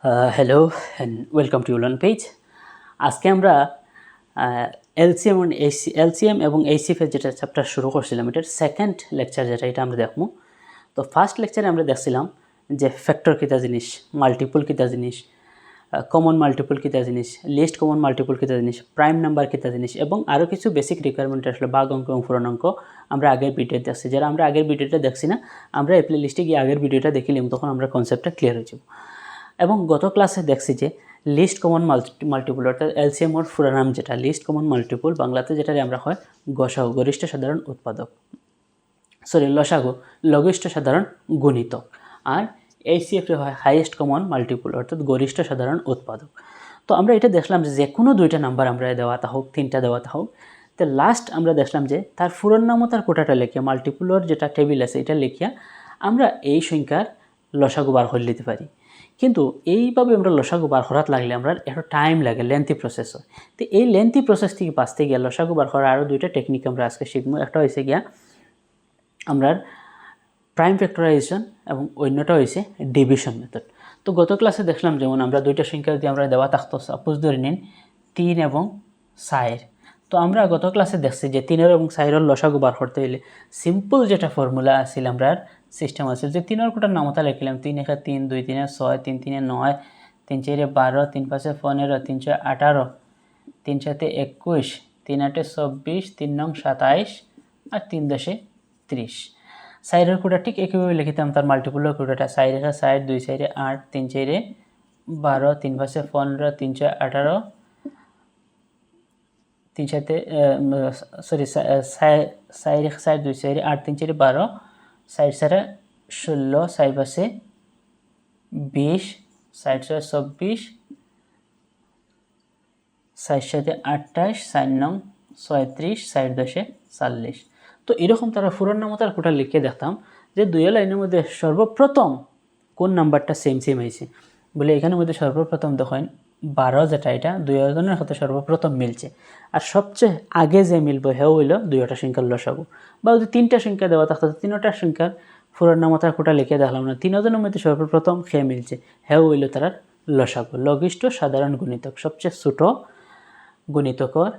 Hello and welcome to Ulearn page. আজকে আমরা LCM এবং এইচসিএফের যেটা চ্যাপ্টার শুরু করছিলাম, এটার সেকেন্ড লেকচার যেটা এটা আমরা দেখবো। তো ফার্স্ট লেকচারে আমরা দেখছিলাম যে ফ্যাক্টর কিতা জিনিস, মাল্টিপল কিতা জিনিস, কমন মাল্টিপল কিতা জিনিস, লিস্ট কমন মাল্টিপল কিতা জিনিস, প্রাইম নাম্বার কিতা জিনিস এবং আরও কিছু বেসিক রিকোয়ারমেন্ট আসলে ভাগ অঙ্ক এবং পূর্ণাঙ্ক আমরা আগের ভিডিওতে দেখছি। যারা আমরা আগের ভিডিওটা দেখছি না, আমরা এই প্লে লিস্টে গিয়ে আগের ভিডিওটা দেখিলাম, তখন আমরা কনসেপ্টটা ক্লিয়ার হয়ে যাব। এবং গত ক্লাসে দেখছি যে লিস্ট কমন মাল্টিপল অর্থাৎ এলসিএম ওর পুরো নাম যেটা লিস্ট কমন মাল্টিপল, বাংলাতে যেটা আমরা হয় গসাগু, গরিষ্ঠ সাধারণ উৎপাদক, লসাগু লঘিষ্ঠ সাধারণ গুণিতক, আর এইচসিএফ হয় হাইয়েস্ট কমন মাল্টিপল অর্থাৎ গরিষ্ঠ সাধারণ উৎপাদক। তো আমরা এটা দেখলাম যে কোনো দুইটা নাম্বার আমরা দেওয়াতে হোক, তিনটা দেওয়াতে হোক, তো লাস্ট আমরা দেখলাম যে তার ফুরন নাম ও তার কোটাটা লিখিয়া মাল্টিপলের যেটা টেবিল আছে এটা লিখিয়া আমরা এই সংখ্যার লসাগু বার করে নিতে পারি। কিন্তু এইভাবে আমরা লসাগু বার করার লাগলে আমরা একটা টাইম লাগে, লেন্থি প্রসেস হয়। তো এই লেন্থি প্রসেস থেকে বাঁচতে গিয়ে লসাগু বার করার আরও দুইটা টেকনিক আমরা আজকে শিখবো। একটা হয়েছে গিয়া আমরা প্রাইম ফ্যাক্টরাইজেশন এবং অন্যটা হয়েছে ডিভিশন মেথড। তো গত ক্লাসে দেখলাম যেমন আমরা দুইটা সংখ্যা যদি আমরা দেওয়া থাকতো, সাপোজ ধরে নিন 3 এবং 4, তো আমরা গত ক্লাসে দেখছি যে 3 এবং 4 লসাগু বার করতে হলে সিম্পল যেটা ফর্মুলা আছিল, আমরা সিস্টেম আছিল যে 3 কোটার নামতা লিখলাম 3 1 3 2 3 6 3 3 9 3 4 12 3 5 15 3 6 18 3 7 21 3 8 24 3 9 27 আর 3 10 30। সাইডের কোটা ঠিক একইভাবে লিখিতাম তার মাল্টিপলের কোটাটা 4 1 4 2 4 8 3 4 12 3 5 15 3 6 18 3 7 সরি 4 1 4 2 4 8 3 4 12 4 4 16 4 5 20 4 6 24 4 7 28 4 9 36 4 10 40। তো এরকম তারা ফুরন নামতার কোটা লিখে দেখতাম যে দুই লাইনের মধ্যে সর্বপ্রথম কোন নাম্বারটা সেম হয়েছে বলে এখানের মধ্যে সর্বপ্রথম দেখেন 12 যেটা এটা দুইজনের সাথে সর্বপ্রথম মিলছে, আর সবচেয়ে আগে যে মিলবে হেও হইল দুইটা সংখ্যার লসাগু। বা যদি তিনটা সংখ্যা দেওয়া থাকতো তিনটা সংখ্যার ফুরন নামতার কোটা লিখে দেখলাম না, তিনজনের মধ্যে সর্বপ্রথম সে মিলছে হেও হইল তার লসাগু, লঘিষ্ঠ সাধারণ গুণিতক, সবচেয়ে ছোট গুণিতকর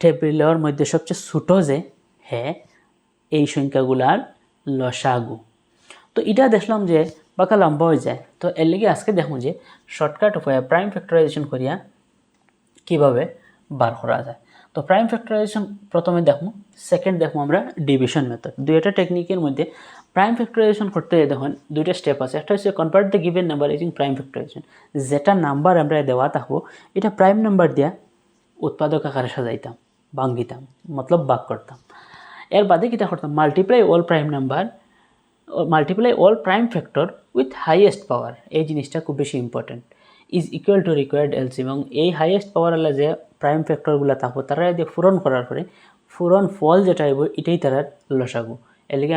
টেবিলের মধ্যে সবচেয়ে ছোট যে হ্যাঁ এই সংখ্যাগুলার লসাগু। তো এটা দেখলাম যে বাঁকা লম্বা হয়ে যায়। তো এর লেগে আজকে দেখুন যে শর্টকাট উপায়ে প্রাইম ফ্যাক্টরাইজেশন করিয়া কীভাবে বার করা যায়। তো প্রাইম ফ্যাক্টরাইজেশন প্রথমে দেখবো, সেকেন্ড দেখবো আমরা ডিভিশন মেথড। দুইটা টেকনিকের মধ্যে প্রাইম ফ্যাক্টরাইজেশন করতে দেখুন দুইটা স্টেপ আছে। একটা হচ্ছে convert the given number using prime factorisation, যেটা নাম্বার আমরা দেওয়া থাকবো এটা প্রাইম নাম্বার দিয়া উৎপাদক আকারে সাজাইতাম, ভাঙ্গিতাম, মতলব ভাগ করতাম। এর বাদে কিটা করতাম multiply all prime factor with highest power, এই জিনিসটা খুব বেশি important, is equal to required LCM. এবং এই হাইয়েস্ট পাওয়ার আলা যে প্রাইম ফ্যাক্টরগুলো থাকবো তারা যদি পূরণ করার পরে পূরণ ফল যেটা হইব এটাই তারা লসাগু। এর লিগে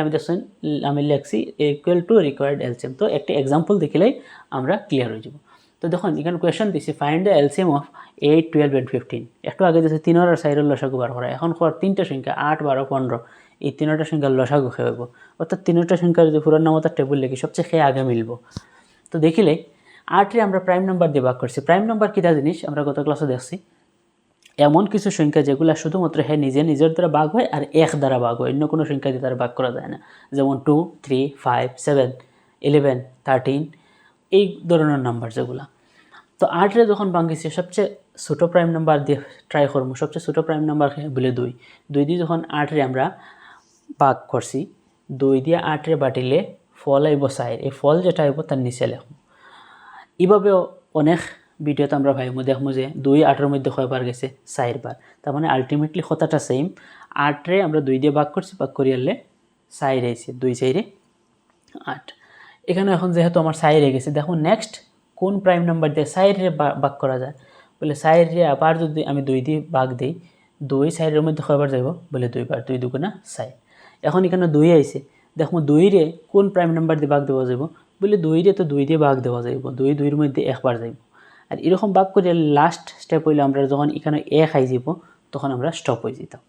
আমি লিখছি ইকুয়াল টু রিকোয়ার্ড এলসিএম। তো একটা এক্সাম্পল দেখিলেই আমরা ক্লিয়ার হয়ে যাব। তো দেখুন এখানে কোয়েশ্চন দিছি find the LCM of 8, 12 and 15। একটু আগে দিয়েছে 3 আর 4 লসাগু বার করা, এখন তিনটা সংখ্যা 8, 12, 15, এই তিনটা সংখ্যার লসাগু খেয়ে হইব। অর্থাৎ তিনটা সংখ্যার যদি পুরো নামতার টেবিল লিখি সবচেয়ে খেয়ে আগে মিলব। তো দেখিলে 8 আমরা প্রাইম নাম্বার দিয়ে ভাগ করছি। প্রাইম নাম্বার কিটা জিনিস আমরা গত ক্লাসে দেখছি, এমন কিছু সংখ্যা যেগুলো শুধুমাত্র হ্যাঁ নিজের দ্বারা ভাগ হয় আর 1 দ্বারা ভাগ হয়, অন্য কোনো সংখ্যা দিয়ে তারা ভাগ করা যায় না। যেমন 2, 3, 5, 7, 11, 13 এই ধরনের নাম্বার যেগুলো। তো 8 যখন ভাঙিছি সবচেয়ে ছোটো প্রাইম নাম্বার দিয়ে ট্রাই করবো, সবচেয়ে ছোটো প্রাইম নাম্বার বলে 2 দিয়ে যখন 8 আমরা ভাগ করছি, 2 দিয়ে 8 বাটিলে ফল আইব 4, এই ফল যেটা আইব তার নিচে লিখব। এইভাবেও অনেক ভিডিওতে আমরা ভাইমু দেখবো যে 2 8 মধ্যে কয়বার গেছে 4 বার, তার মানে আলটিমেটলি কথাটা সেম। 8 আমরা 2 দিয়ে ভাগ করছি, ভাগ করি আনলে 4 আইছে, 2 4 8। এখানে এখন যেহেতু আমার 4 গেছে, দেখো নেক্সট কোন প্রাইম নাম্বার দিয়ে 4 ভাগ করা যায় বলে 4 আবার যদি আমি 2 দিয়ে ভাগ দিই, 2 4 মধ্যে কয়বার যাব বলে 2 বার, 2 2 4। এখন এখানে 2 আইছে, দেখো 2 কোন প্রাইম নাম্বার দিয়ে ভাগ দেওয়া যাব বলে 2 তো 2 দিয়ে ভাগ দেওয়া যাব, 2 2 মধ্যে একবার যাব। আর এরকম ভাগ করে লাস্ট স্টেপ হইলে আমরা যখন এখানে 1 আই যাব তখন আমরা স্টপ হয়ে যেতাম।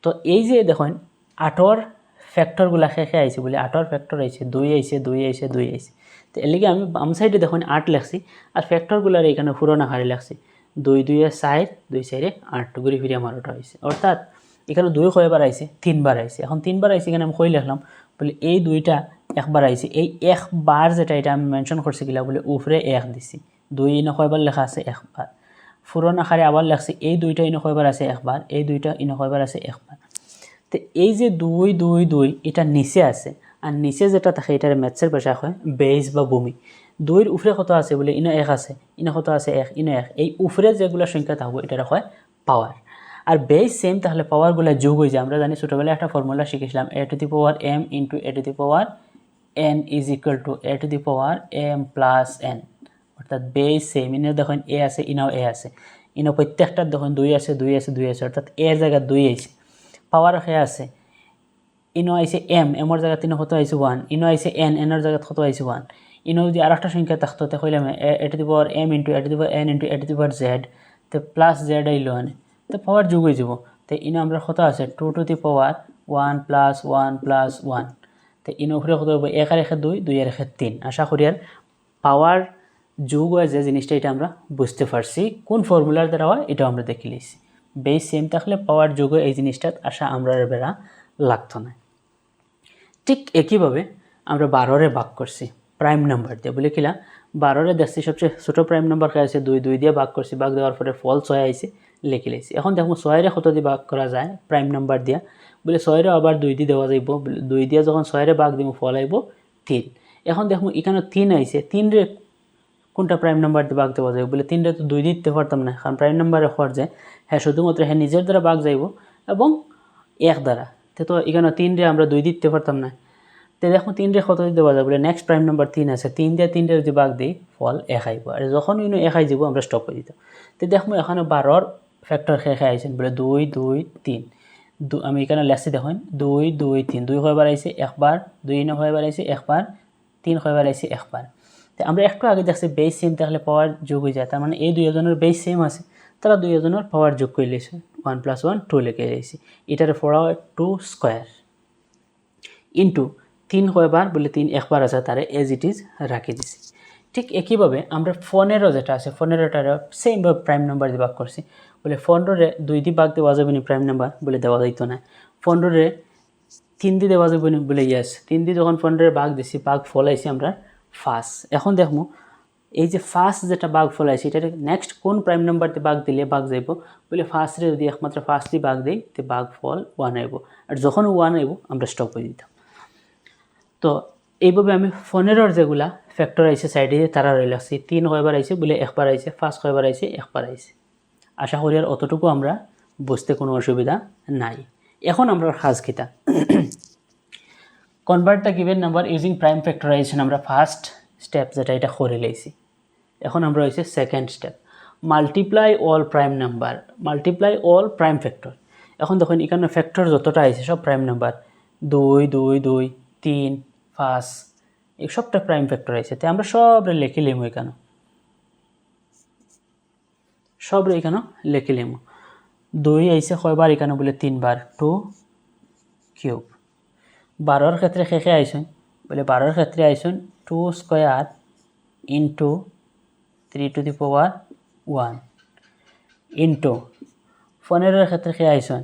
তো এই যে দেখুন 8 ফ্যাক্টরগুলা খেয়ে আইছে বলে 8 ফ্যাক্টর আইছে, 2 আইছে 2 আইছে 2 আইছে। তো এর লিগে আমি বাম সাইডে দেখুন 8 লিখছি আর ফ্যাক্টরগুলোর এখানে পুরোনো হারে লিখছি 2 2 এ 4 2 4 এ 8 ঘুরে ফিরে আমার ওটা হয়েছে অর্থাৎ এখানে 2 কয়বার আইছে 3 বার আইছে এখন 3 বার আইছে এখানে আমি কই লিখলাম বলে এই দুইটা একবার আইছে এই একবার যেটা এটা আমি মেনশন করছি গিলা বলে উপরে 1 দিছি 2 ইনো কয়বার লেখা আছে একবার পুরোনো হারে আবার লিখছি এই দুইটা ইনো কয়বার আছে একবার এই দুইটা ইনো কয়বার আছে একবার তো এই যে 2 2 2 এটা নিচে আছে আর নিচে যেটা থাকে এটার ম্যাথসের ভাষা হয় বেস বা ভূমি 2 এর উপরে কত আছে বলে ইনো 1 আছে ইনো কত আছে 1 ইনো 1 এই উপরে যেগুলো সংখ্যা থাকবে এটা হয় পাওয়ার আর বেস সেম তাহলে পাওয়ারগুলো যোগ হয়ে যায় আমরা জানি ছোটবেলায় একটা ফর্মুলা শিখেছিলাম a two the power m into a two the power n is equal two a two the power m plus n অর্থাৎ বেস সেম ইনো দেখুন a আছে ইনাও a আছে ইনো প্রত্যেকটার দেখুন 2 আছে 2 আছে 2 আছে অর্থাৎ a এর জায়গায় 2 আছে পাওয়ার হয়ে আছে ইনো আইছে m m এর জায়গায় 3 কত আইছে 1 ইনো আইছে n n এর জায়গায় কত আইছে 1 ইনো যদি আরেকটা সংখ্যা থাকতো তে কইলাম a two the power m into a two the power n into a two the power z তে প্লাস z আইলো আনে তো পাওয়ার যোগ হয়ে যাব তো ইনো আমরা কত আছে 2 two the power 1 plus 1 plus 1 তো ইনো উপরে কত হবে 1 আর 1 2 2 আর 1 3 আশা করি আর পাওয়ার যোগ হয় যে জিনিসটা এটা আমরা বুঝতে পারছি কোন ফর্মুলার দ্বারা হয় এটা আমরা দেখে লিখছি বেস সেম থাকলে পাওয়ার যোগ এই জিনিসটা আশা আমরা বেরা লাগতো না ঠিক একইভাবে আমরা 12 এর ভাগ করছি প্রাইম নাম্বার দিয়ে বলে কিলা 12 এর দেখছি সবচেয়ে ছোট প্রাইম নাম্বার কে আছে 2 2 দিয়ে ভাগ করছি ভাগ দেওয়ার পরে ফল 6 আইছে লিখে লিখছি এখন দেখো 6 এর কত দিয়ে ভাগ করা যায় প্রাইম নাম্বার দিয়া বলে 6 এর আবার 2 দিয়ে দেওয়া যাইব 2 দিয়ে যখন 6 এর ভাগ দিব ফল আইব 3 এখন দেখো এখানে 3 আইছে 3 রে কোনটা প্রাইম নাম্বার দিয়ে ভাগ দেওয়া যাবে বলে 3 রে তো 2 দিতে পারতাম না কারণ প্রাইম নাম্বারে হওয়ার যায় হ্যাঁ শুধুমাত্র হ্যাঁ নিজের দ্বারা ভাগ যাইব এবং 1 দ্বারা তো এখানে 3 রে আমরা 2 দিতে পারতাম না তো দেখো 3 রে কত দেওয়া যাবে বলে নেক্সট প্রাইম নাম্বার 3 আছে 3 দিয়ে 3 রে যদি ভাগ দেই ফল 1 আইব আর যখন ইনো 1 আই যাব আমরা স্টপ করে দিতাম তো দেখো এখানে 12 এর ফ্যাক্টর খেয়ে আইছেন বলে 2 2 3 আমি এখানে লেখছি দেখুন 2 2 3 2 কয়বার আইছে একবার 2 ইনো কয়বার আইছে একবার 3 কয়বার আইছে একবার তো আমরা একটু আগে দেখছি বেস সেম তাহলে পাওয়ার যোগ হয়ে যায় তার মানে এই দুইজনের বেস সেম আছে তারা দুইজনের পাওয়ার যোগ করে লিখছে 1 + 1 2 লিখে দিয়েছি এটারে পড়া হয় 2 স্কয়ার ইনটু 3 কয়বার বলে 3 একবার আছে তারে এজ ইট ইজ রাখি দিছি ঠিক একইভাবে আমরা 15 যেটা আছে 15টার সেম ভাবে প্রাইম নাম্বার দিয়ে ভাগ করছি বলে 15 রে 2 দিয়ে ভাগ দেওয়া যাবে না প্রাইম নাম্বার বলে দেওয়া যাইতো না 15 রে 3 দিয়ে দেওয়া যাবে না বলে ইয়েস 3 দিয়ে যখন 15 এর ভাগ দিছি ভাগ ফল আইছে আমরা ফার্স্ট এখন দেখমু এই যে ফার্স্ট যেটা ভাগ ফল আইছে এটা নেক্সট কোন প্রাইম নাম্বার দিয়ে ভাগ দিলে ভাগ যাইব বলে ফার্স্ট রে যদি একমাত্র ফার্স্ট দিয়ে ভাগ দেই তে ভাগ ফল 1 আইব আর যখন 1 আইব আমরা স্টপ করে দিতাম তো এইভাবে আমি 15 যেগুলা ফ্যাক্টর আইছে সাইডে তারা রাখছি 3 কয়বার আইছে বলে একবার আইছে ফার্স্ট কয়বার আইছে একবার আইছে আশা করি আর অতটুকু আমরা বুঝতে কোনো অসুবিধা নাই এখন আমরা কাজ কিটা convert the given number using prime factorisation আমরা ফার্স্ট স্টেপ যেটা এটা করে লইছি এখন আমরা হইছে second step multiply all prime number multiply all prime factor এখন দেখুন এখানে ফ্যাক্টর যতটা আছে সব প্রাইম নাম্বার 2 2 2 3 5 এই সবটা প্রাইম ফ্যাক্টর আছে তাই আমরা সবরে লিখে লিমু এখানে সবরে এখানে লিখে লিমু 2 আইছে কয়বার এখানে বলে 3 বার 2 কিউব 12 এর ক্ষেত্রে কে আইছেন বলে 12 এর ক্ষেত্রে আইছেন 2 square into 3 to the power 1 into 15 এর ক্ষেত্রে কে আইছেন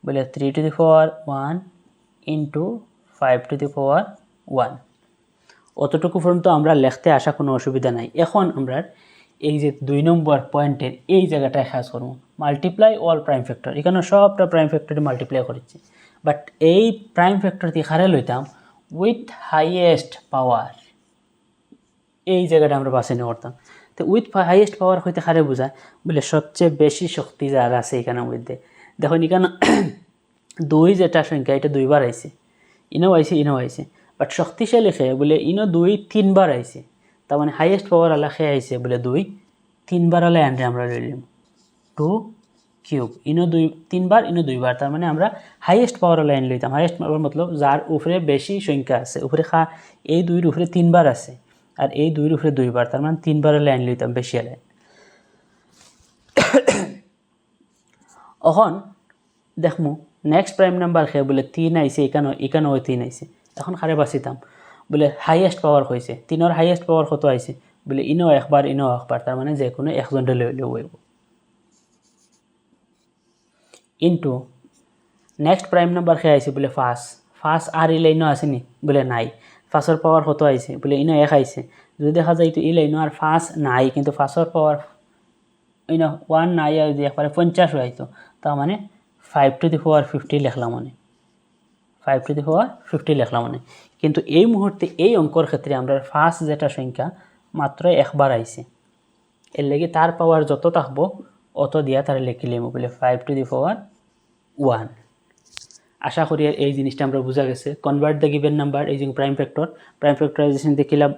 বলে 3 to the power 1 into 5 to the power 1 অতটুকু পর্যন্ত আমরা লিখতে আসা কোনো অসুবিধা নাই এখন আমরা এই যে 2 নম্বর পয়েন্টের এই জায়গাটায় কাজ করব মাল্টিপ্লাই অল প্রাইম ফ্যাক্টর এখানে সবটা প্রাইম ফ্যাক্টরে মাল্টিপ্লাই করেছি বাট এই প্রাইম ফ্যাক্টর দিয়ে হারে লইতাম উইথ হাইয়েস্ট পাওয়ার এই জায়গাটা আমরা বাছাই করতাম তো উইথ হাইয়েস্ট পাওয়ার হইতে হারে বোঝায় বলে সবচেয়ে বেশি শক্তি যার আছে এখানের মধ্যে দেখুন এখানে 2 যেটা সংখ্যা এটা 2 বার আইছে ইনো আইছে বাট শক্তিশালী খেয়ে বলে ইনো 2 3 বার আইছে তার মানে হাইয়েস্ট পাওয়ার আলা খেয়ে আইছে বলে 2 3 বার আলা এন্ডে আমরা লইলাম 2 কিউব ইনো 2 3 বার ইনো 2 বার তার মানে আমরা হাইয়েস্ট পাওয়ার আলা এন্ড লইতাম হাইয়েস্ট পাওয়ার মতলব যার উপরে বেশি সংখ্যা আছে উপরে এই 2 এর উপরে 3 বার আছে আর এই 2 এর উপরে 2 বার তার মানে 3 বার আলা এন্ড লইতাম বেশি আলা এখন দেখমু নেক্সট প্রাইম নাম্বার খেয়ে বলে 3 আইছে এখানে 3 আইছে এখন কারে বাঁচিতাম বলে হাইয়েস্ট পাওয়ার হয়েছে, 3 হাইয়েস্ট পাওয়ার কত আইছে বলে ইনো একবার তার মানে যে কোনো একজনটা লইলেও হইব। ইন্টু নেক্সট প্রাইম নাম্বার খেয়ে আইছে বলে 5 আর ই লাইনও আসেনি বলে নাই, 5 পাওয়ার কত আইছে বলে ইনো 1 আইছে। যদি দেখা যায় তো ই লাইনও আর 5 নাই, কিন্তু 5 পাওয়ার ইনো 1 নাই, আর যদি একবারে 50 হইতো, তার মানে 5 টু দি পাওয়ার 50 লিখলাম, মানে 5 টু দি পাওয়ার 50 লিখলাম। মানে কিন্তু এই মুহূর্তে এই অঙ্কর ক্ষেত্রে আমরা ফার্স্ট যেটা সংখ্যা মাত্র একবার আইছে, এর লাগি তার পাওয়ার যত থাকবো অত দিয়া তার লিখিলাম বলে 5 টু দি পাওয়ার 1। আশা করি এই জিনিসটা আমরা বোঝা গেছে। কনভার্ট দ্য গিভেন নাম্বার, এই যে প্রাইম ফ্যাক্টরাইজেশন দেখিলাম,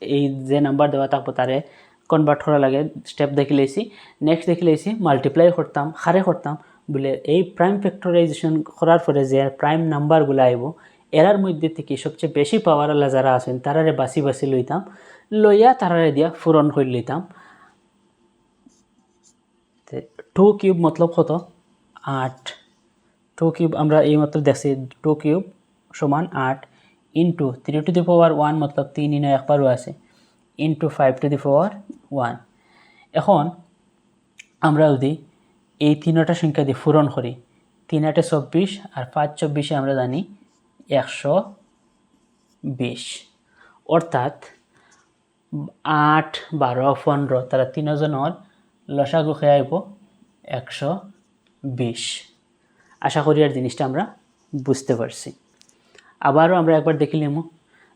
এই যে নাম্বার দেওয়া থাকবো তারে কনভার্ট করা লাগে স্টেপ দেখি লাইছি। নেক্সট দেখি লাইছি মাল্টিপ্লাই করতাম, হারে করতাম বলে এই প্রাইম ফ্যাক্টরাইজেশন করার পরে যে প্রাইম নাম্বারগুলো আইব এরার মধ্যে থেকে সবচেয়ে বেশি পাওয়ারওয়ালা যারা আছেন তারারে বাছি লইতাম, লইয়া তারারে দিয়া পূরণ করে লইতাম। 2 কিউব মতলব কত 8, 2 কিউব আমরা এই মাত্র দেখছি 2 কিউব সমান 8 ইন্টু 3 টু দি পাওয়ার 1 মতলব 3 ইনো একবারও আছে ইন্টু 5 টু দি পাওয়ার 1। এখন আমরা যদি এই তিনটা সংখ্যা দিয়ে পূরণ করি, 3 8 24 আর 5 24 আমরা জানি 120, অর্থাৎ 8 12 15 তারা তিনজনের লসাগু খেয়ে আইব 120। আশা করি আর জিনিসটা আমরা বুঝতে পারছি। আবারও আমরা একবার দেখিলাম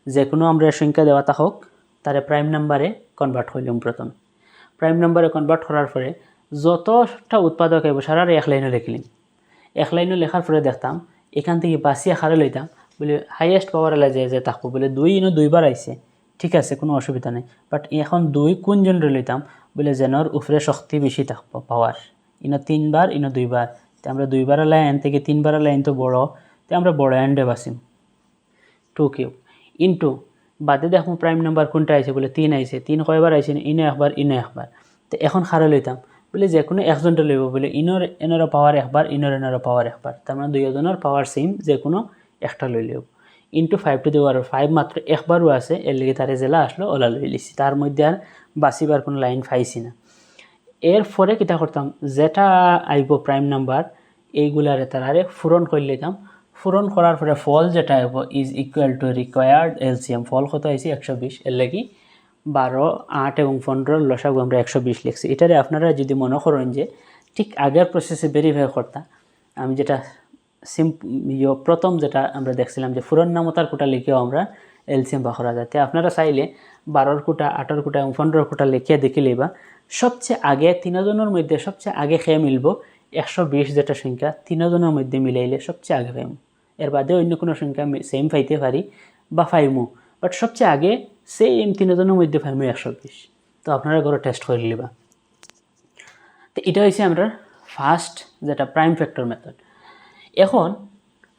যে কোনো আমরা সংখ্যা দেওয়াটা হোক তারে প্রাইম নাম্বারে কনভার্ট হইলাম। প্রথম প্রাইম নাম্বারে কনভার্ট করার পরে যতটা উৎপাদক আইব সারার এক লাইনে লিখলাম। এক লাইনে লেখার পরে দেখতাম এখান থেকে বাঁচিয়ে হারে লইতাম বলে হাইয়েস্ট পাওয়ার এলা যে থাকবো বলে 2 ইনো 2বার আইছে, ঠিক আছে কোনো অসুবিধা নেই। বাট এখন 2 কোনজন লইতাম বলে যেনর উপরে শক্তি বেশি থাকবো পাওয়ার, ইনো 3বার ইনো 2বার, তো আমরা 2বার লাইন থেকে 3বার লাইন তো বড়, তো আমরা বড় এন্ডে বাসিম 2 কিউব ইন্টু বাদে দেখো প্রাইম নাম্বার কোনটা আইছে বলে 3 আইছে, 3 কয়বার আইছে ইনো একবার। তো এখন হারে লইতাম বলে যে কোনো একজনটা লইব বলে এনারও পাওয়ার একবার এনারও পাওয়ার একবার, তার মানে দুইজনের পাওয়ার সেম, যে কোনো একটা লই লইব ইন্টু 5 টু দি পাওয়ার 5 মাত্র একবারও আছে, এর লেগে তারে জেলা আসলো ওলা লই লিছি, তার মধ্যে আর বাঁচিবার কোনো লাইন পাইছি না। এরপরে কিতা করতাম যেটা আইব প্রাইম নাম্বার এইগুলারে তারারে পূরণ করে লইতাম। পূরণ করার পরে ফল যেটা আইব is equal to required LCM. ফল কত আইছে 120, এর লাগি 12 8 এবং 15 লসাগু আমরা 120 লিখছি। এটারে আপনারা যদি মনে করেন যে ঠিক আগের প্রসেসে ভেরিফাই করতা, আমি যেটা প্রথম যেটা আমরা দেখছিলাম যে পূরণ নামতার কোটা লিখেও আমরা এলসিএম বা করা যায়, আপনারা চাইলে 12 কোটা 18 কোটা এবং 15 কোটা লিখে দেখে লইবা সবচেয়ে আগে তিনজনের মধ্যে সবচেয়ে আগে খেয়ে মিলব 120 যেটা সংখ্যা তিনজনের মধ্যে মিলাইলে সবচেয়ে আগে পাইমু। এর বাদে অন্য কোনো সংখ্যা সেম পাইতে পারি বা পাইমু, বাট সবচেয়ে আগে সেম তিনজনের মধ্যে পাইমু 120। তো আপনারা ঘরে টেস্ট করে লিবা। তো এটা হচ্ছে আমরা ফার্স্ট যেটা প্রাইম ফ্যাক্টর মেথড। এখন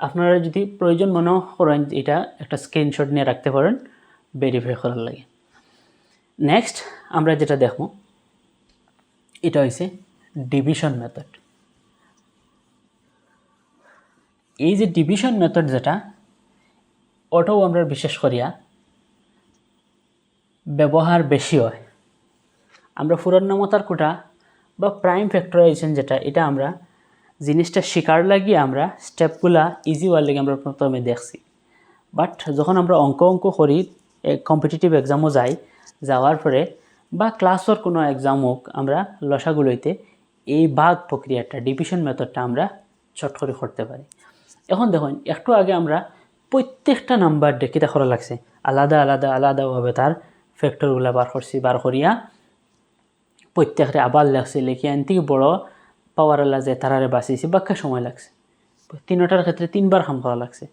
আপনারা যদি প্রয়োজন মনে করেন এটা একটা স্ক্রিনশট নিয়ে রাখতে পারেন ভেরিফাই করার লাগে। নেক্সট আমরা যেটা দেখব এটা হচ্ছে ডিভিশন মেথড। এই যে ডিভিশন মেথড যেটা ওটাও আমরা বিশেষ করিয়া ব্যবহার বেশি হয়। আমরা পূর্ণনামতার কোটা বা প্রাইম ফ্যাক্টরাইজেশন যেটা এটা আমরা জিনিসটা শিকার লাগিয়ে আমরা স্টেপগুলা ইজি হওয়ার লাগে আমরা প্রথমে দেখছি, বাট যখন আমরা অঙ্ক করি কম্পিটিটিভ এক্সামও যাওয়ার পরে বা ক্লাসের কোনো এক্সাম হোক আমরা লসাগুলোইতে এই ভাগ প্রক্রিয়াটা ডিভিশন মেথডটা আমরা চট করে করতে পারি। এখন দেখুন একটু আগে আমরা প্রত্যেকটা নাম্বার দেখিতে করা লাগছে আলাদাভাবে তার ফ্যাক্টরগুলো বার করিয়া প্রত্যেকটা আবার লাগছে লিখিয়া এন থেকে বড় পাওয়ার আলা যে তারারে বাঁচিয়েছি বাক্যা সময় লাগছে। তিনটার ক্ষেত্রে 3বার কাম করা লাগছে।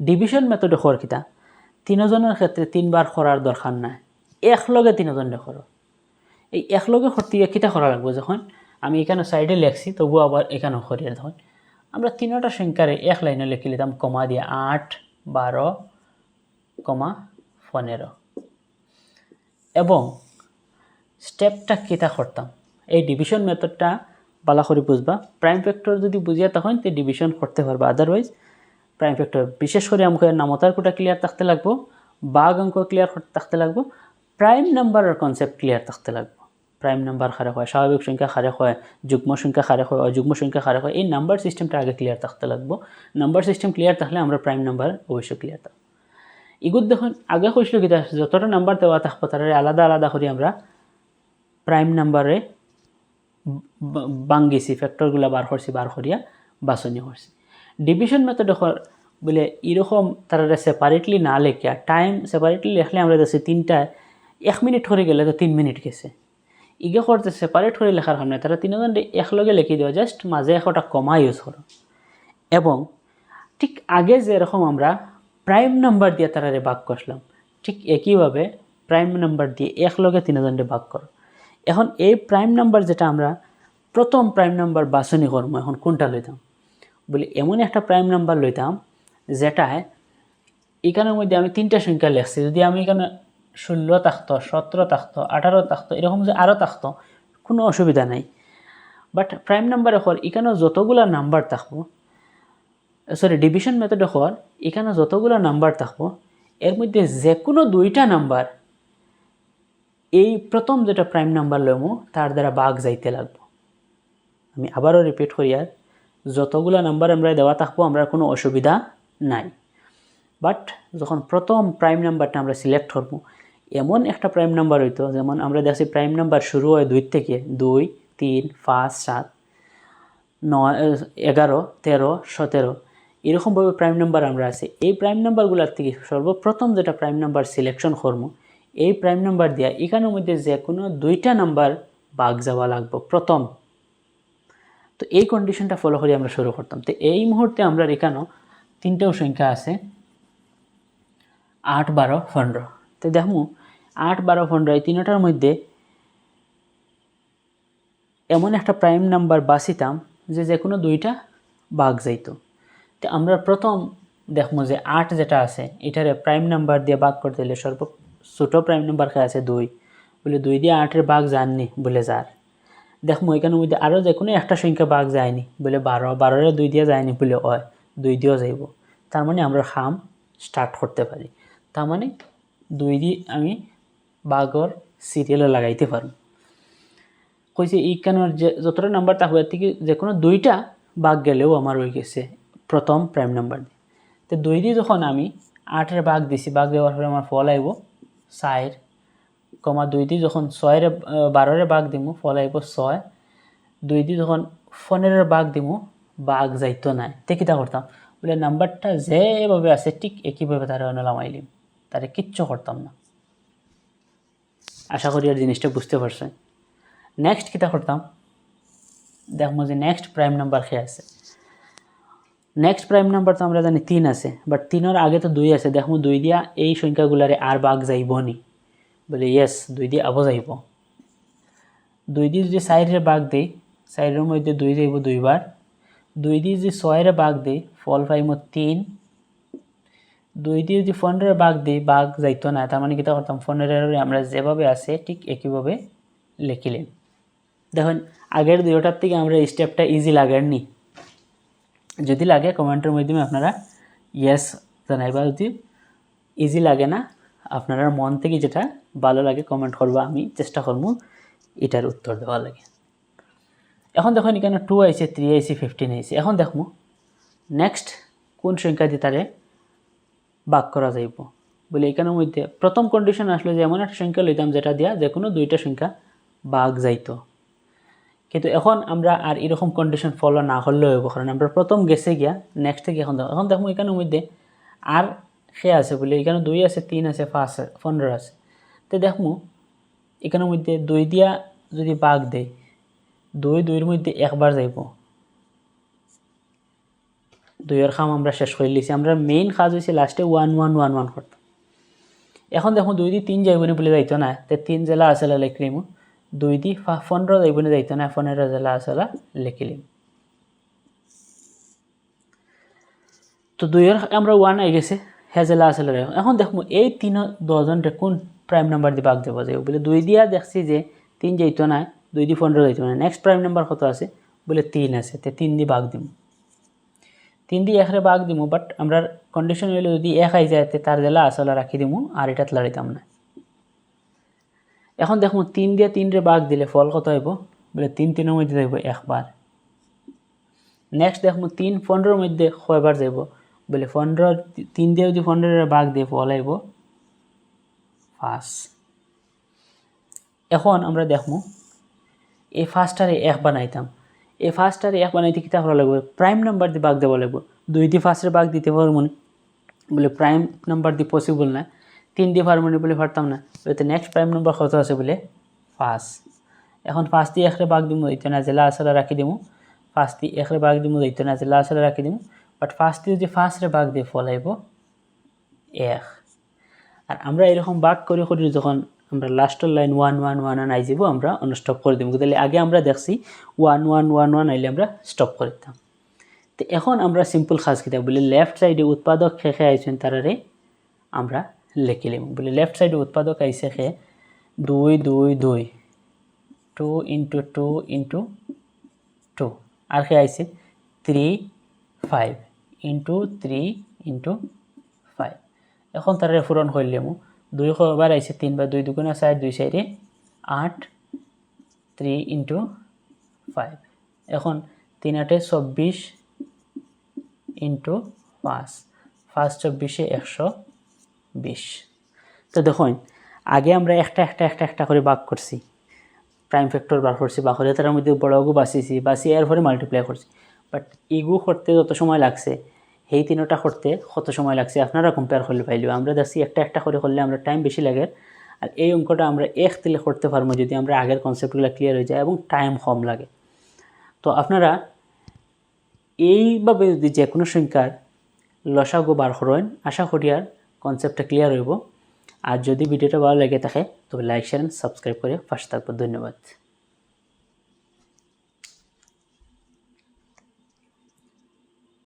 ডিভিশন মেথডে খর কিতা তিনজনের ক্ষেত্রে 3বার করার দরকার নাই, একলগে তিনজনে করো। এই একলগে করতে কিতা করা লাগবে, যখন আমি এখানে সাইডে লেখছি তবু আবার এখানে করিয়া দেখুন আমরা তিনটা সংখ্যারে এক লাইনে লিখে নিতাম কমা দিয়ে 8 12, 15 এবং স্টেপটা কিতা করতাম। এই ডিভিশন মেথডটা ভালো করে বুঝবা। প্রাইম ফ্যাক্টর যদি বুঝিয়া তখন তো ডিভিশন করতে পারবা, আদারওয়াইজ প্রাইম ফ্যাক্টর বিশেষ করে আমাকে নামতার কোটা ক্লিয়ার থাকতে লাগবো, বাঘ অঙ্ক ক্লিয়ার থাকতে লাগবো, প্রাইম নাম্বারের কনসেপ্ট ক্লিয়ার থাকতে লাগবো। প্রাইম নাম্বার খারে হয়, স্বাভাবিক সংখ্যা খারে হয়, যুগ্ম সংখ্যা খারে হয়, অযুগ্ম সংখ্যা খারে হয়, এই নাম্বার সিস্টেমটা আগে ক্লিয়ার থাকতে লাগবো। নাম্বার সিস্টেম ক্লিয়ার থাকলে আমরা প্রাইম নাম্বার অবশ্যই ক্লিয়ার থাকবো। ইগুত দেখুন আগে কইছিল কি যতটা নাম্বার দেওয়া থাকবো তার আলাদা আলাদা করে আমরা প্রাইম নাম্বারে বাঙ্গিছি, ফ্যাক্টরগুলো বার করিয়া বাছনি করছি। ডিভিশন মেথড বলে এরকম তারা সেপারেটলি না লেখা, টাইম সেপারেটলি লেখলে আমরা দেখছি 1 মিনিট করে গেলে তো 3 মিনিট গেছে। ইগে করতে সেপারেট করে লেখার কারণে তারা তিনজন একলগে লিখে দেওয়া, জাস্ট মাঝে একটা কমা ইউজ করো। এবং ঠিক আগে যেরকম আমরা প্রাইম নাম্বার দিয়ে তারা ভাগ করলাম, ঠিক একইভাবে প্রাইম নাম্বার দিয়ে একলগে তিনজনকে ভাগ করো। এখন এই প্রাইম নাম্বার যেটা আমরা প্রথম প্রাইম নাম্বার বাছনি করবো, এখন কোনটা লইতাম বলি এমন একটা প্রাইম নাম্বার লইতাম যেটায় এখানের মধ্যে আমি 3টা সংখ্যা লিখছি, যদি আমি এখানে 16 থাকতো, 17 থাকতো, 18 থাকতো, এরকম যে আরও থাকতো কোনো অসুবিধা নাই। বাট প্রাইম নাম্বার এখন এখানে যতগুলো নাম্বার থাকবো, ডিভিশন মেথড এখন এখানে যতগুলো নাম্বার থাকবো এর মধ্যে যে কোনো 2টা নাম্বার এই প্রথম যেটা প্রাইম নাম্বার লইমু তার দ্বারা ভাগ যাইতে লাগবো। আমি আবারও রিপিট করি, আর যতগুলো নাম্বার আমরা দেওয়া থাকবো আমরা কোনো অসুবিধা নাই। বাট যখন প্রথম প্রাইম নাম্বারটা আমরা সিলেক্ট করবো, এমন একটা প্রাইম নাম্বার হইতো, যেমন আমরা দেখছি প্রাইম নাম্বার শুরু হয় 2 থেকে, 2, 3, 5, 7, 9, 11, 13, 17 এরকমভাবে প্রাইম নাম্বার আমরা আছে। এই প্রাইম নাম্বারগুলোর থেকে সর্বপ্রথম যেটা প্রাইম নাম্বার সিলেকশন করবো, এই প্রাইম নাম্বার দিয়া এখানের মধ্যে যে কোনো 2টা নাম্বার ভাগ যাওয়া লাগবে প্রথম। তো এই কন্ডিশনটা ফলো করে আমরা শুরু করতাম। তো এই মুহূর্তে আমরা এখানেও 3টেও সংখ্যা আছে 8, 12, 15। তো দেখো 8, 12, 15 এই 3টার মধ্যে এমন একটা প্রাইম নাম্বার বাছিতাম যে কোনো 2টা ভাগ যাইতো। তো আমরা প্রথম দেখবো যে 8 যেটা আছে এটারে প্রাইম নাম্বার দিয়ে ভাগ করতে হলে ছোট প্রাইম নাম্বার কে আছে 2, বলে 2 দিয়ে 8-এর ভাগ যাননি বলে 4। দেখো এখানের মধ্যে আরও যে কোনো একটা সংখ্যা ভাগ যায়নি বলে 12, 12-এর 2 দিয়ে যায়নি বলে 2 দিয়েও যাইব। তার মানে আমরা খাম স্টার্ট করতে পারি। তার মানে 2 দিয়ে আমি ভাগর সিরিয়ালে লাগাইতে পারি। কইছে এইখানের যে যতটা নাম্বার থাকবে এর থেকে যে কোনো 2টা ভাগ গেলেও আমার হয়ে গেছে প্রথম প্রাইম নাম্বার দিয়ে। তো 2 দিয়ে যখন আমি 8-এর ভাগ দিছি, ভাগ দেওয়ার পরে আমার ফল আইব 4, 2 দিয়ে যখন 6-এর 12-এর ভাগ দিমু ফল আইব 6, 2 দিয়ে যখন 15-এর ভাগ দিমু ভাগ যাইতো না। তে কিতা করতাম বলে নাম্বারটা যেভাবে আছে ঠিক একইভাবে তারা নামাইলিম, তারে কিচ্ছু করতাম না। আশা করি আর জিনিসটা বুঝতে পারছেন। নেক্সট কিতা করতাম, দেখবো যে নেক্সট প্রাইম নাম্বার খেয়ে আছে। নেক্সট প্রাইম নাম্বার তো আমরা জানি 3 আছে, বাট 3-এর আগে তো 2 আছে। দেখবো 2 দিয়া এই সংখ্যাগুলারে আর ভাগ যাইব নি বলে ইয়েস 2 দিয়ে আবো যাইব। 2 দিয়ে যদি 4-এর ভাগ দেই 4-এর মধ্যে 2 যাইব 2 বার। 2 দিয়ে যদি 6-এর ভাগ দেই ফল পাইব 3। 2 দিয়ে যদি 15-এর ভাগ দিই ভাগ যাইতো না, তার মানে কিতা করতাম 15-এর আমরা যেভাবে আছে ঠিক একইভাবে লিখিলেন। দেখুন আগের 2টার থেকে আমরা এই স্টেপটা ইজি লাগেনি। যদি লাগে কমেন্টের মাধ্যমে আপনারা ইয়েস জানাইবা, যদি ইজি লাগে না আপনারা মন থেকে যেটা ভালো লাগে কমেন্ট করবা, আমি চেষ্টা করবো এটার উত্তর দেওয়া লাগে। এখন দেখুন এখানে 2 আইছে, 3 আইছে, 15 আইছে। এখন দেখবো নেক্সট কোন সংখ্যা দিয়ে তারে ভাগ করা যাইব বলে এখানের মধ্যে প্রথম কন্ডিশন আসলে যে এমন একটা সংখ্যা লইতাম যেটা দিয়া যে কোনো 2টা সংখ্যা ভাগ যাইতো। কিন্তু এখন আমরা আর এরকম কন্ডিশন ফলো না করলেও হইব, কারণ আমরা প্রথম গেছে গিয়া নেক্সট থেকে এখন দেখো এখানের মধ্যে আর সে আছে বলে এখানে 2 আছে, 3 আছে, 5 আছে, 15 আছে। তো দেখো এখানের মধ্যে 2 দিয়া যদি ভাগ দেয় 2-2-এর মধ্যে একবার যাইব, 2-এর খাম আমরা শেষ করে লিছি। আমরা মেইন কাজ হয়েছে লাস্টে 1 1 1 1 করতাম। এখন দেখো 2 দিয়ে 3 যাইব না বলে যাইতো না, তো 3 জেলা আসলে লিখলিম। 2 দিয়ে 15 যাইব না যাইতো না, 15 জেলা আসলে লিখিলিম। তো 2-এর আমরা 1 আই গেছে, হ্যাঁ জেলা আসলে। এখন দেখো এই 3 10জনটা কোন প্রাইম নাম্বার দিয়ে ভাগ দেওয়া যাবে বলে 2 দিয়া দেখছি যে 3 যাইতো না, 2 দিয়ে 15 যাইতো না। নেক্সট প্রাইম নাম্বার কত আছে বলে 3 আছে, তো 3 দিয়ে ভাগ দিব। 3 দিয়ে 1 রে ভাগ দিমু, বাট আমরা কন্ডিশন হইলে যদি 1 আই যায় তার জেলা আসলে রাখি দিমু আর এটা লাড়িতাম না। এখন দেখুন 3 দিয়ে 3 রে ভাগ দিলে ফল কত হইব? বলে 3 3 এর মধ্যে যাইব একবার। নেক্সট দেখুন 3 15 এর মধ্যে কয়বার যাইব? বলে 15 3 দিয়ে যদি 15 এর ভাগ দিয়ে ফল আইব 5। এখন আমরা দেখমু এই ফার্স্টটারে 1 বানাইতাম। এই ফার্স্টটারে 1 বানাইতে কিতা করা লাগবে? প্রাইম নাম্বার দিয়ে ভাগ দেওয়া লাগবে। 2 দিয়ে ফার্স্টের ভাগ দিতে পারবো না, বলে প্রাইম নাম্বার দিয়ে পসিবল না। 3 দিয়ে পারবো না বলে পারতাম না, বলে নেক্সট প্রাইম নাম্বার কত আছে? বলে 5। এখন 5 দিয়ে 1 রে ভাগ দিমু দিতে না, জেলা আসলে রাখি দিমু। 5 দিয়ে 1 রে ভাগ দিমু দিতে না, জেলা আসলে রাখি দিমু। বাট 5 দিয়ে যদি 5 রে ভাগ দিয়ে ফল আইব 1। আর আমরা এরকম ভাগ করে করি যখন আমরা লাস্টের লাইন 1 1 1 1 আই যাব, আমরা স্টপ করে দিব। তাহলে আগে আমরা দেখছি 1 1 1 1 আইলে আমরা স্টপ করে দিতাম। তো এখন আমরা সিম্পল কাজ কিতা বলে লেফট সাইডে উৎপাদক খেখে আইছেন তারারে আমরা লিখে লিম। বলে লেফট সাইডে উৎপাদক আইছে খে 2 2 2 2 into 2 into 2 আর খে আইছে 3 5 into 3 into 5। এখন তারারে পূরণ করলেমু 2 কবার আইছে 3 বা 2 দুগুণা 4 2 সাইডে 8 3 into 5। এখন 3 8 24 into 5 5 24 120। তো দেখুন আগে আমরা একটা করে ভাগ করছি, প্রাইম ফ্যাক্টর বার করছি, বা করে তার মধ্যে বড়গু বাঁচিয়ে এরপরে মাল্টিপ্লাই করছি। বাট ইগু করতে যত সময় লাগছে সেই তিনটা করতে কত সময় লাগছে আপনারা কম্পেয়ার করলে পাইলেও। আমরা দেখছি একটা করে করলে আমরা টাইম বেশি লাগে, আর এই অঙ্কটা আমরা এক দিলে করতে পারবো যদি আমরা আগের কনসেপ্টগুলো ক্লিয়ার হয়ে যায় এবং টাইম কম লাগে। তো আপনারা এইভাবে যদি যে কোনো সংখ্যার লসাগু বার করেন, আশা করি আর কনসেপ্টটা ক্লিয়ার হইব। আর যদি ভিডিওটা ভালো লেগে থাকে তবে লাইক শেয়ার সাবস্ক্রাইব করে পাশে থাকবো। ধন্যবাদ।